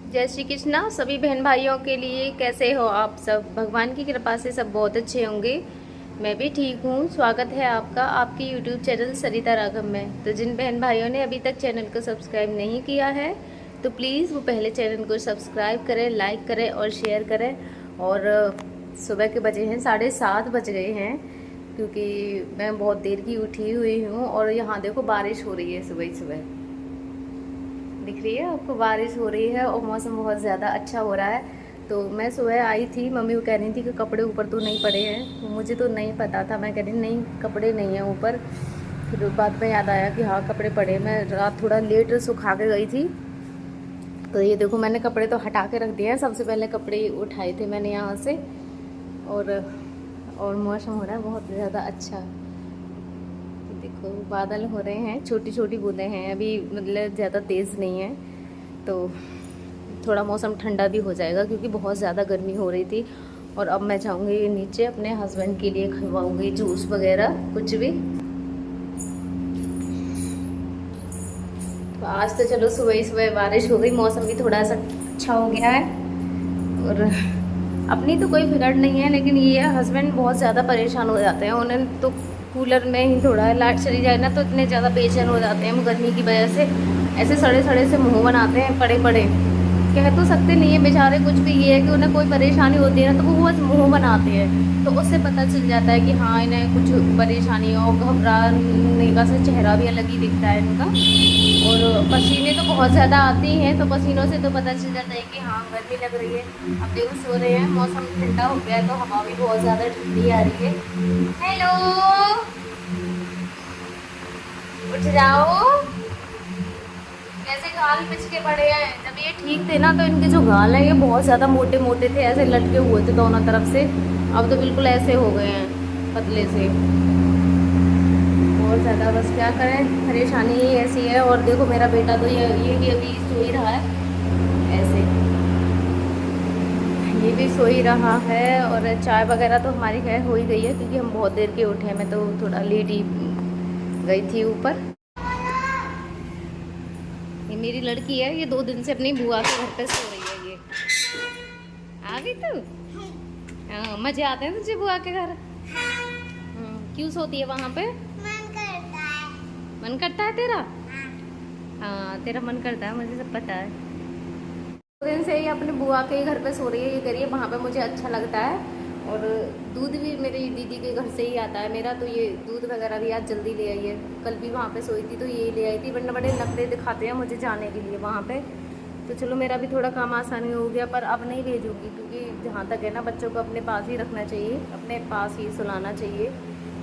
जय श्री कृष्णा सभी बहन भाइयों के लिए। कैसे हो आप सब? भगवान की कृपा से सब बहुत अच्छे होंगे। मैं भी ठीक हूँ। स्वागत है आपका आपके YouTube चैनल सरिता राघव में। तो जिन बहन भाइयों ने अभी तक चैनल को सब्सक्राइब नहीं किया है तो प्लीज़ वो पहले चैनल को सब्सक्राइब करें, लाइक करें और शेयर करें। और सुबह के बजे हैं 7:30 बज गए हैं, क्योंकि मैं बहुत देर की उठी हुई हूँ। और यहाँ देखो बारिश हो रही है, सुबह ही सुबह दिख रही है आपको, बारिश हो रही है और मौसम बहुत ज़्यादा अच्छा हो रहा है। तो मैं सुबह आई थी, मम्मी को कह रही थी कि कपड़े ऊपर तो नहीं पड़े हैं, तो मुझे तो नहीं पता था। मैं कह रही नहीं कपड़े नहीं हैं ऊपर। फिर बाद में याद आया कि हाँ कपड़े पड़े। मैं रात थोड़ा लेट सुखा के गई थी, तो ये देखो मैंने कपड़े तो हटा के रख दिए हैं। सबसे पहले कपड़े उठाए थे मैंने यहाँ से। और मौसम हो रहा है बहुत ज़्यादा अच्छा। देखो बादल हो रहे हैं, छोटी छोटी बूंदें हैं अभी, मतलब ज़्यादा तेज़ नहीं है। तो थोड़ा मौसम ठंडा भी हो जाएगा, क्योंकि बहुत ज़्यादा गर्मी हो रही थी। और अब मैं जाऊँगी नीचे, अपने हस्बैंड के लिए खवाऊँगी जूस वगैरह कुछ भी। तो आज तो चलो सुबह ही सुबह बारिश हो गई, मौसम भी थोड़ा सा अच्छा हो गया है। और अपनी तो कोई फिक्र नहीं है, लेकिन ये हस्बैंड बहुत ज़्यादा परेशान हो जाते हैं। उन्हें तो कूलर में ही थोड़ा लाइट चली जाए ना तो इतने ज़्यादा बेचैन हो जाते हैं वो गर्मी की वजह से। ऐसे सड़े सड़े से मुंह बनाते हैं, पड़े पड़े। कह तो सकते नहीं है बेचारे कुछ भी, ये है कि उन्हें कोई परेशानी होती है ना तो वो बस मुँह बनाते हैं। तो उससे पता चल जाता है कि हाँ इन्हें कुछ परेशानी हो। घबराने का से चेहरा भी अलग ही दिखता है इनका। और पसीने तो बहुत ज़्यादा आती हैं, तो पसीनों से तो पता चल जाता है कि हाँ गर्मी लग रही है। अब देखो सो रहे हैं, मौसम ठंडा हो गया है तो हवा भी बहुत ज़्यादा ठंडी आ रही है। हेलो, उठ जाओ। कैसे गाल पिच के पड़े हैं। जब ये ठीक थे ना तो इनके जो गाल हैं ये बहुत ज़्यादा मोटे मोटे थे, ऐसे लटके हुए थे दोनों तरफ से। अब तो बिल्कुल ऐसे हो गए हैं, पतले से। बहुत ज़्यादा बस क्या करें, परेशानी ही ऐसी है। और देखो मेरा बेटा तो ये भी अभी सो ही रहा है ऐसे, ये भी सो ही रहा है। और चाय वगैरह तो हमारी खैर हो ही गई है, क्योंकि हम बहुत देर के उठे हैं। मैं तो थोड़ा लेट ही गई थी ऊपर। ये मेरी लड़की है, ये 2 दिन से अपनी बुआ के घर पे सो रही है। ये आ गई तू? हाँ, मजे आते हैं तुझे बुआ के घर? क्यों सोती है वहाँ पे? मन करता है तेरा? हाँ तेरा मन करता है, मुझे सब पता है। 2 दिन से ही अपने बुआ के घर पे सो रही है। ये कह रही है वहाँ पे मुझे अच्छा लगता है। और दूध भी मेरी दीदी के घर से ही आता है मेरा, तो ये दूध वगैरह भी आज जल्दी ले आई है। कल भी वहाँ पे सोई थी तो ये ले आई थी, वरना बड़े नखरे दिखाते हैं मुझे जाने के लिए वहाँ पे। तो चलो मेरा भी थोड़ा काम आसानी हो गया, पर अब नहीं भेजूँगी, क्योंकि जहाँ तक है ना बच्चों को अपने पास ही रखना चाहिए, अपने पास ही सुलाना चाहिए।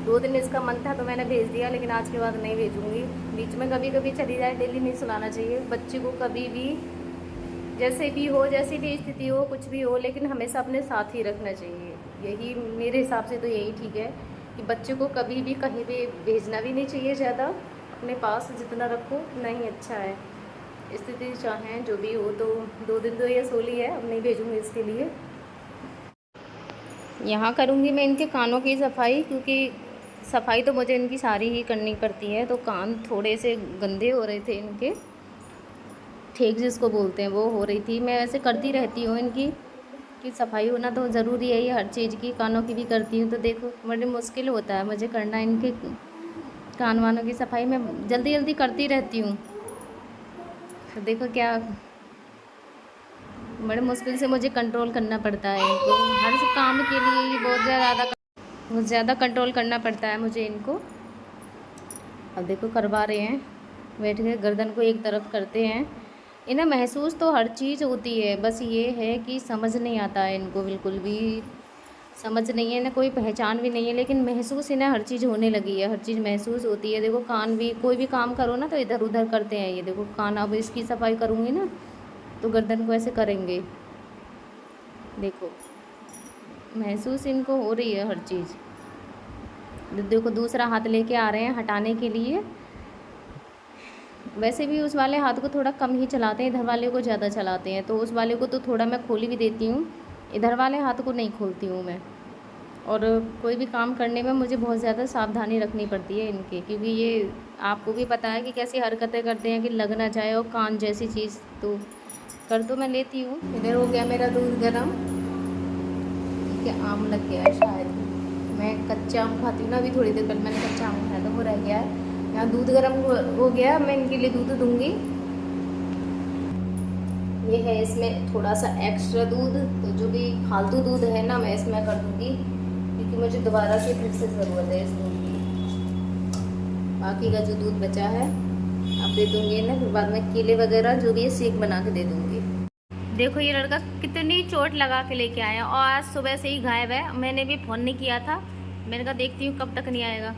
2 दिन इसका मन था तो मैंने भेज दिया, लेकिन आज के बाद नहीं भेजूँगी। बीच में कभी कभी चली जाए, डेली नहीं सुलाना चाहिए बच्चे को कभी भी। जैसे भी हो, जैसी भी स्थिति हो, कुछ भी हो, लेकिन हमेशा अपने साथ ही रखना चाहिए। यही मेरे हिसाब से तो यही ठीक है कि बच्चे को कभी भी कहीं भी भेजना भी नहीं चाहिए ज़्यादा। अपने पास जितना रखो उतना ही अच्छा है। स्थिति चाहे जो भी हो। तो 2 दिन तो ये सो ली है, अब नहीं भेजूँगी इसके लिए। यहाँ करूँगी मैं इनके कानों की सफाई, क्योंकि सफाई तो मुझे इनकी सारी ही करनी पड़ती है। तो कान थोड़े से गंदे हो रहे थे इनके, ठेक जिसको बोलते हैं वो हो रही थी। मैं ऐसे करती रहती हूँ इनकी कि सफाई होना तो ज़रूरी है, ये हर चीज़ की। कानों की भी करती हूँ, तो देखो बड़ी मुश्किल होता है मुझे करना इनके कान वानों की सफाई। मैं जल्दी जल्दी करती रहती हूँ, तो देखो क्या बड़े मुश्किल से मुझे कंट्रोल करना पड़ता है इनको। हर काम के लिए ये बहुत ज़्यादा कंट्रोल करना पड़ता है मुझे इनको। अब देखो करवा रहे हैं, बैठ के गर्दन को एक तरफ करते हैं। इन्हें महसूस तो हर चीज़ होती है, बस ये है कि समझ नहीं आता है इनको, बिल्कुल भी समझ नहीं है, इन्हें कोई पहचान भी नहीं है। लेकिन महसूस इन्हें हर चीज़ होने लगी है, हर चीज़ महसूस होती है। देखो कान भी, कोई भी काम करो ना तो इधर उधर करते हैं। ये देखो कान, अब इसकी सफाई करूँगी ना तो गर्दन को ऐसे करेंगे। देखो महसूस इनको हो रही है हर चीज़। देखो दूसरा हाथ लेके आ रहे हैं हटाने के लिए। वैसे भी उस वाले हाथ को थोड़ा कम ही चलाते हैं, इधर वाले को ज़्यादा चलाते हैं। तो उस वाले को तो थोड़ा मैं खोली भी देती हूँ, इधर वाले हाथ को नहीं खोलती हूँ मैं। और कोई भी काम करने में मुझे बहुत ज़्यादा सावधानी रखनी पड़ती है इनके, क्योंकि ये आपको भी पता है कि कैसी हरकतें करते हैं कि लग ना जाए। और कान जैसी चीज़ तो कर तो मैं लेती हूँ। इधर हो गया मेरा दूध गरम। ठीक है, आम लग गया है शायद। मैं कच्चा आम खाती हूँ ना, अभी थोड़ी देर पहले मैंने कच्चा आम खाया था, वो रह गया है। यहाँ दूध गरम हो गया, मैं इनके लिए दूध दूँगी। ये है इसमें थोड़ा सा एक्स्ट्रा दूध, तो जो भी फालतू दूध है ना मैं इसमें कर दूँगी, क्योंकि मुझे दोबारा से फिर से ज़रूरत है इस दूध की। बाकी का जो दूध बचा है अब दे दूँगी ना, फिर बाद में केले वगैरह जो भी है शेक बना के दे दूँगी। देखो ये लड़का कितनी चोट लगा के लेके आया, और आज सुबह से ही गायब है। मैंने भी फ़ोन नहीं किया था, मैंने कहा देखती हूँ कब तक नहीं आएगा।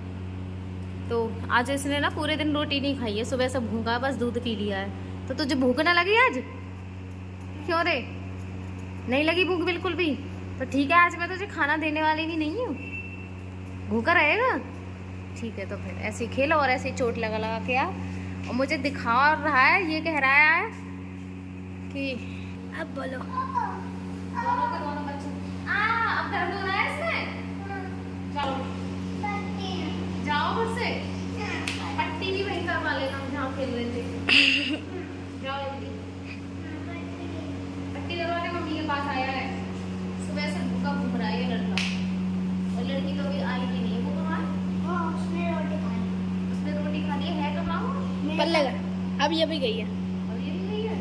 तो आज इसने ना पूरे दिन रोटी नहीं खाई है, सुबह से भूखा, बस दूध पी लिया है। तो तुझे भूख ना लगी आज? क्यों रे, नहीं लगी भूख बिल्कुल भी? तो ठीक है, आज मैं तुझे खाना देने वाली भी नहीं हूँ, भूखा रहेगा। ठीक है, तो फिर ऐसे ही खेलो और ऐसे ही चोट लगा लगा के आ। और मुझे दिखा रहा है, ये कह रहा है कि अब बोलो। दोनों के दोनों बच्चे अब दर्द हो रहा है इसमें। चलो जाओ घर से, पट्टी भी वहीं करवा लेना जहाँ खेल रहे थे। जाओ जल्दी, पट्टी करवाने मम्मी के पास आया है। सुबह से भूखा घूम रहा है ये लड़का, और लड़की तो अभी आई भी नहीं है। वो कहाँ है? उसने रोटी खाई। उसने रोटी खा ली है कहाँ? पल्ले का अब ये भी गई है। अब ये भी गई है।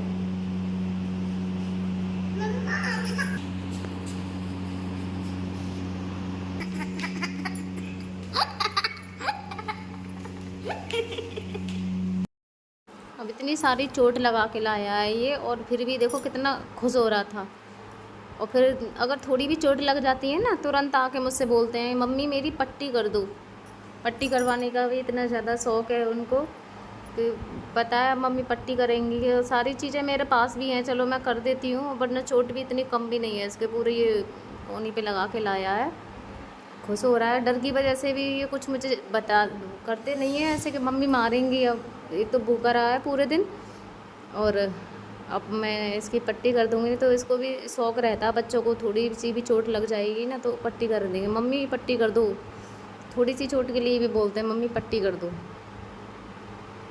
अब इतनी सारी चोट लगा के लाया है ये, और फिर भी देखो कितना खुश हो रहा था। और फिर अगर थोड़ी भी चोट लग जाती है ना, तुरंत आके मुझसे बोलते हैं मम्मी मेरी पट्टी कर दो। पट्टी करवाने का भी इतना ज़्यादा शौक़ है उनको कि पता है मम्मी पट्टी करेंगी। और सारी चीज़ें मेरे पास भी हैं, चलो मैं कर देती हूँ, वरना चोट भी इतनी कम भी नहीं है इसके। पूरे ये कोनी पे लगा के लाया है, खुश हो रहा है। डर की वजह से भी ये कुछ मुझे बता करते नहीं है ऐसे कि मम्मी मारेंगी। अब ये तो भूखा रहा है पूरे दिन, और अब मैं इसकी पट्टी कर दूँगी। तो इसको भी शौक़ रहता है बच्चों को, थोड़ी सी भी चोट लग जाएगी ना तो पट्टी कर देंगे, मम्मी पट्टी कर दो। थोड़ी सी चोट के लिए भी बोलते हैं मम्मी पट्टी कर दो।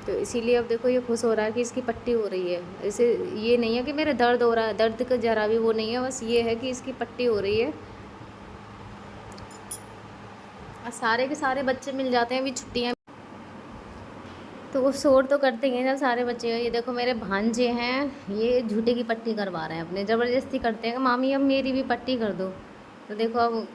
तो इसीलिए अब देखो ये खुश हो रहा है कि इसकी पट्टी हो रही है। इसे ये नहीं है कि मेरा दर्द हो रहा है, दर्द का जरा भी वो नहीं है, बस ये है कि इसकी पट्टी हो रही है। और सारे के सारे बच्चे मिल जाते हैं अभी छुट्टियाँ, तो वो शोर तो करते हैं जब सारे बच्चे। ये देखो मेरे भांजे हैं, ये झूठे की पट्टी करवा रहे हैं अपने, ज़बरदस्ती करते हैं मामी अब मेरी भी पट्टी कर दो। तो देखो अब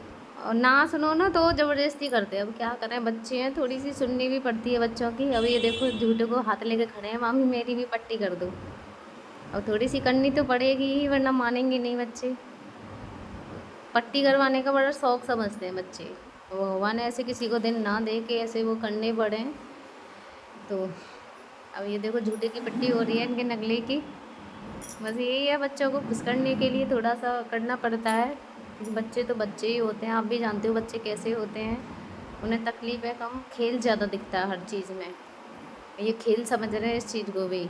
ना सुनो ना तो ज़बरदस्ती करते हैं। अब क्या करें, बच्चे हैं, थोड़ी सी सुननी भी पड़ती है बच्चों की। अब ये देखो झूठे को हाथ लेके खड़े हैं, मामी मेरी भी पट्टी कर दो। और थोड़ी सी करनी तो पड़ेगी ही, वरना मानेंगे नहीं बच्चे। पट्टी करवाने का बड़ा शौक़ समझते हैं बच्चे। भगवान ऐसे किसी को दिन ना दे कि ऐसे वो करने पड़े। तो अब ये देखो झूठे की पट्टी हो रही है इनके नगले की। बस यही है, बच्चों को खुश करने के लिए थोड़ा सा करना पड़ता है। बच्चे तो बच्चे ही होते हैं, आप भी जानते हो बच्चे कैसे होते हैं, उन्हें तकलीफ़ है कम, खेल ज़्यादा दिखता है हर चीज़ में। ये खेल समझ रहे हैं इस चीज़ को भी।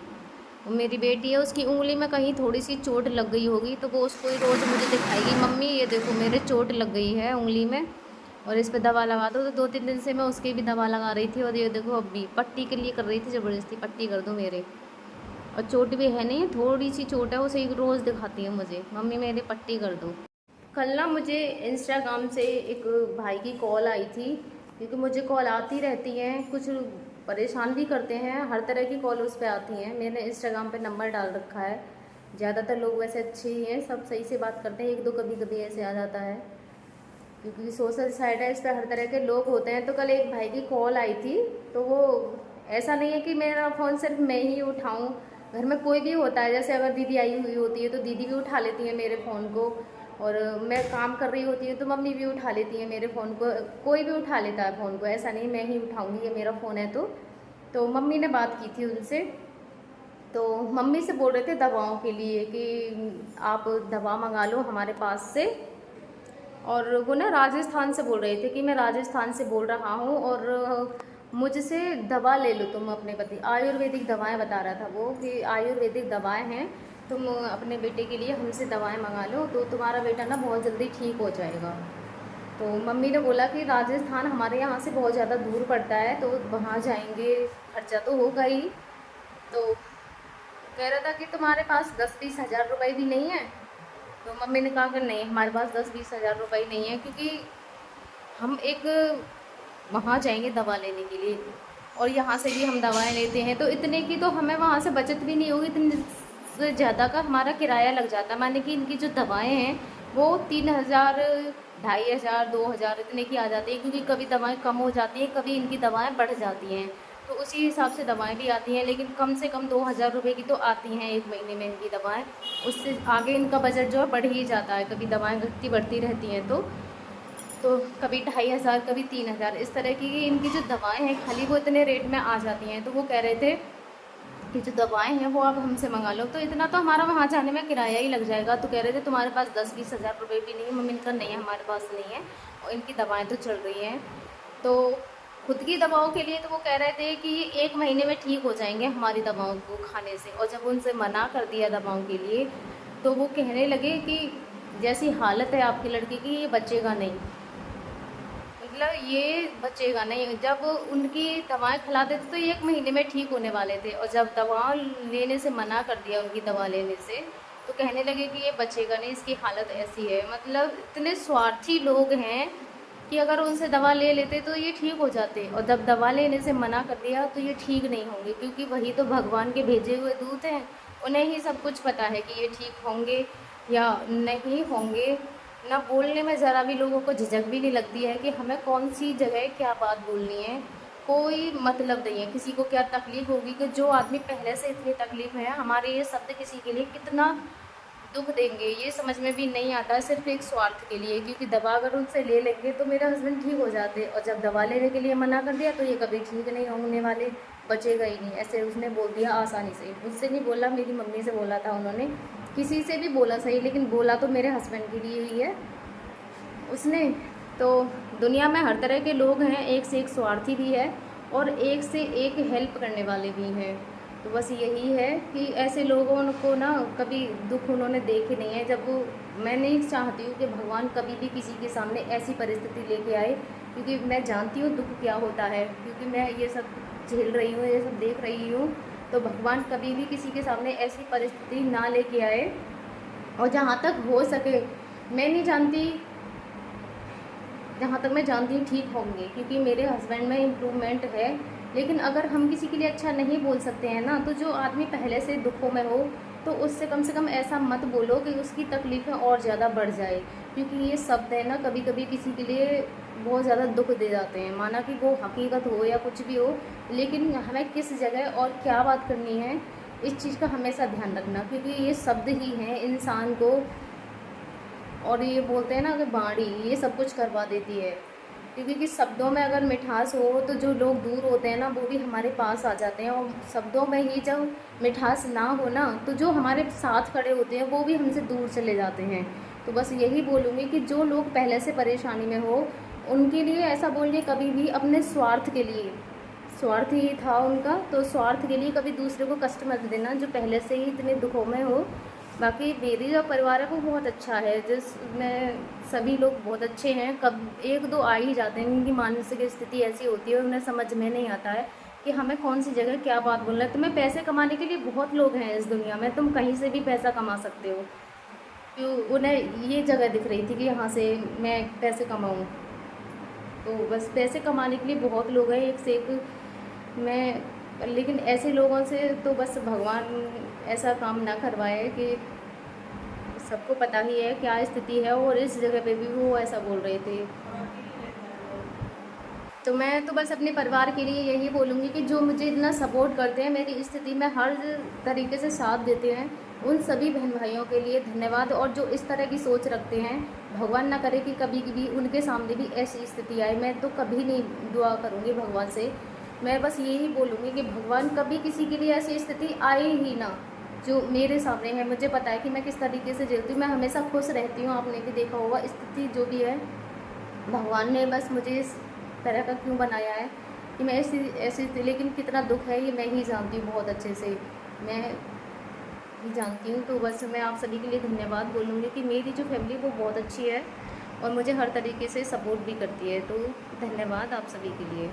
वो मेरी बेटी है, उसकी उंगली में कहीं थोड़ी सी चोट लग गई होगी तो वो उसको ही रोज़ मुझे दिखाएगी मम्मी ये देखो मेरे चोट लग गई है उंगली में, और इस पर दवा लगा दो। तो 2-3 दिन से मैं उसकी भी दवा लगा रही थी, और ये देखो अब भी पट्टी के लिए कर रही थी ज़बरदस्ती, पट्टी कर दो मेरे। और चोट भी है नहीं, थोड़ी सी चोट है, वो सही रोज़ दिखाती है मुझे मम्मी मेरी पट्टी कर दो। कल ना मुझे इंस्टाग्राम से एक भाई की कॉल आई थी, क्योंकि मुझे कॉल आती रहती हैं, कुछ परेशान भी करते हैं, हर तरह की कॉल उस पर आती हैं। मैंने इंस्टाग्राम पे नंबर डाल रखा है, ज़्यादातर लोग वैसे अच्छे ही हैं, सब सही से बात करते हैं, एक दो कभी कभी ऐसे आ जाता है क्योंकि सोशल साइट है, इस पर हर तरह के लोग होते हैं। तो कल एक भाई की कॉल आई थी, तो वो ऐसा नहीं है कि मेरा फ़ोन सिर्फ मैं ही उठाऊँ, घर में कोई भी होता है, जैसे अगर दीदी आई हुई होती है तो दीदी भी उठा लेती है मेरे फ़ोन को, और मैं काम कर रही होती हूँ तो मम्मी भी उठा लेती है मेरे फ़ोन को, कोई भी उठा लेता है फ़ोन को, ऐसा नहीं मैं ही उठाऊँगी ये मेरा फ़ोन है। तो मम्मी ने बात की थी उनसे, तो मम्मी से बोल रहे थे दवाओं के लिए कि आप दवा मंगा लो हमारे पास से। और वो ना राजस्थान से बोल रहे थे कि मैं राजस्थान से बोल रहा हूँ और मुझसे दवा ले लो तुम अपने पति, आयुर्वेदिक दवाएं बता रहा था वो कि आयुर्वेदिक दवाएं हैं, तुम अपने बेटे के लिए हमसे दवाएं मंगा लो तो तुम्हारा बेटा ना बहुत जल्दी ठीक हो जाएगा। तो मम्मी ने बोला कि राजस्थान हमारे यहाँ से बहुत ज़्यादा दूर पड़ता है, तो वहाँ जाएंगे, खर्चा तो होगा ही। तो कह रहा था कि तुम्हारे पास 10-20 हज़ार रुपये भी नहीं है। तो मम्मी ने कहा कि नहीं, हमारे पास 10-20 हज़ार रुपये नहीं है, क्योंकि हम एक वहाँ जाएंगे दवा लेने के लिए, और यहाँ से भी हम दवाएं लेते हैं, तो इतने की तो हमें वहाँ से बचत भी नहीं होगी। इतने से ज़्यादा का हमारा किराया लग जाता है। माने कि इनकी जो दवाएं हैं वो 3,000, 2,500, 2,000 इतने की आ जाती है, क्योंकि कभी दवाएं कम हो जाती हैं, कभी इनकी दवाएं बढ़ जाती हैं, तो उसी हिसाब से दवाएं भी आती हैं। लेकिन कम से कम 2,000 रुपये की तो आती हैं एक महीने में इनकी दवाएं। उससे आगे इनका बजट जो है बढ़ ही जाता है, कभी दवाएं घटती बढ़ती रहती हैं, तो कभी 2,500, कभी 3,000, इस तरह की इनकी जो दवाएं हैं खाली वो इतने रेट में आ जाती हैं। तो वो कह रहे थे कि जो दवाएं हैं वो आप हमसे मंगा लो, तो इतना तो हमारा वहाँ जाने में किराया ही लग जाएगा। तो कह रहे थे तुम्हारे पास 10-20 हज़ार रुपये भी नहीं है। मम्मी ने कहा नहीं, हमारे पास नहीं है, और इनकी दवाएं तो चल रही हैं। तो खुद की दवाओं के लिए तो वो कह रहे थे कि 1 महीने में ठीक हो जाएंगे हमारी दवाओं को खाने से। और जब उनसे मना कर दिया दवाओं के लिए, तो वो कहने लगे कि जैसी हालत है आपकी लड़की की, ये बचेगा नहीं, मतलब ये बचेगा नहीं। जब उनकी दवाएं खिलाते थे तो 1 महीने में ठीक होने वाले थे, और जब दवा लेने से मना कर दिया उनकी दवा लेने से, तो कहने लगे कि ये बचेगा नहीं, इसकी हालत ऐसी है। मतलब इतने स्वार्थी लोग हैं कि अगर उनसे दवा ले लेते तो ये ठीक हो जाते, और जब दवा लेने से मना कर दिया तो ये ठीक नहीं होंगे, क्योंकि वही तो भगवान के भेजे हुए दूत हैं। उन्हें ही सब कुछ पता है कि ये ठीक होंगे या नहीं होंगे। ना बोलने में ज़रा भी लोगों को झिझक भी नहीं लगती है कि हमें कौन सी जगह क्या बात बोलनी है। कोई मतलब नहीं है किसी को क्या तकलीफ़ होगी, कि जो आदमी पहले से इतनी तकलीफ़ है, हमारे ये शब्द किसी के लिए कितना दुख देंगे, ये समझ में भी नहीं आता है, सिर्फ एक स्वार्थ के लिए। क्योंकि दवा अगर उनसे ले लेंगे तो मेरे हस्बैंड ठीक हो जाते, और जब दवा लेने के लिए मना कर दिया तो ये कभी ठीक नहीं होने वाले, बचेगा ही नहीं, ऐसे उसने बोल दिया आसानी से। मुझसे नहीं बोला, मेरी मम्मी से बोला था उन्होंने, किसी से भी बोला सही, लेकिन बोला तो मेरे हस्बैंड के लिए ही है उसने। तो दुनिया में हर तरह के लोग हैं, एक से एक स्वार्थी भी है और एक से एक हेल्प करने वाले भी हैं। तो बस यही है कि ऐसे लोगों को ना कभी दुख उन्होंने देखे नहीं है। जब मैं नहीं चाहती हूँ कि भगवान कभी भी किसी के सामने ऐसी परिस्थिति लेके आए, क्योंकि मैं जानती हूँ दुख क्या होता है, क्योंकि मैं ये सब झेल रही हूँ, ये सब देख रही हूँ। तो भगवान कभी भी किसी के सामने ऐसी परिस्थिति ना लेके आए, और जहाँ तक हो सके, मैं नहीं जानती, जहाँ तक मैं जानती हूँ ठीक होंगे, क्योंकि मेरे हस्बैंड में इम्प्रूवमेंट है। लेकिन अगर हम किसी के लिए अच्छा नहीं बोल सकते हैं ना, तो जो आदमी पहले से दुखों में हो तो उससे कम से कम ऐसा मत बोलो कि उसकी तकलीफ़ें और ज़्यादा बढ़ जाए, क्योंकि ये शब्द है ना कभी कभी किसी के लिए बहुत ज़्यादा दुख दे जाते हैं, माना कि वो हकीकत हो या कुछ भी हो। लेकिन हमें किस जगह और क्या बात करनी है, इस चीज़ का हमेशा ध्यान रखना, क्योंकि ये शब्द ही हैं इंसान को, और ये बोलते हैं ना कि बाणी ये सब कुछ करवा देती है। क्योंकि शब्दों में अगर मिठास हो तो जो लोग दूर होते हैं ना वो भी हमारे पास आ जाते हैं, और शब्दों में ही जब मिठास ना हो ना तो जो हमारे साथ खड़े होते हैं वो भी हमसे दूर चले जाते हैं। तो बस यही बोलूँगी कि जो लोग पहले से परेशानी में हो उनके लिए ऐसा बोलिए कभी भी अपने स्वार्थ के लिए, स्वार्थ ही था उनका, तो स्वार्थ के लिए कभी दूसरे को कष्ट मत देना जो पहले से ही इतने दुखों में हो। बाकी मेरी जो परिवार है वो बहुत अच्छा है, जिसमें सभी लोग बहुत अच्छे हैं। कब 1-2 आ ही जाते हैं, उनकी मानसिक स्थिति ऐसी होती है, उन्हें समझ में नहीं आता है कि हमें कौन सी जगह क्या बात बोलना है। तुम्हें पैसे कमाने के लिए बहुत लोग हैं इस दुनिया में, तुम कहीं से भी पैसा कमा सकते हो। क्यों उन्हें ये जगह दिख रही थी कि यहाँ से मैं पैसे कमाऊँ, तो बस पैसे कमाने के लिए बहुत लोग हैं एक से एक। मैं लेकिन ऐसे लोगों से तो बस भगवान ऐसा काम ना करवाए कि सबको पता ही है क्या स्थिति है, और इस जगह पे भी वो ऐसा बोल रहे थे। तो मैं तो बस अपने परिवार के लिए यही बोलूँगी कि जो मुझे इतना सपोर्ट करते हैं, मेरी स्थिति में हर तरीके से साथ देते हैं, उन सभी बहन भाइयों के लिए धन्यवाद। और जो इस तरह की सोच रखते हैं, भगवान ना करे कि कभी कभी उनके सामने भी ऐसी स्थिति आए। मैं तो कभी नहीं दुआ करूँगी भगवान से, मैं बस यही बोलूँगी कि भगवान कभी किसी के लिए ऐसी स्थिति आए ही ना जो मेरे सामने है। मुझे पता है कि मैं किस तरीके से झेलती हूँ, मैं हमेशा खुश रहती हूँ, आपने भी देखा होगा। स्थिति जो भी है भगवान ने बस मुझे इस तरह का क्यों बनाया है कि मैं ऐसी लेकिन कितना दुख है ये मैं ही जानती हूँ बहुत अच्छे से, मैं ही जानती हूँ। तो बस मैं आप सभी के लिए धन्यवाद बोलूँगी कि मेरी जो फैमिली वो बहुत अच्छी है और मुझे हर तरीके से सपोर्ट भी करती है। तो धन्यवाद आप सभी के लिए।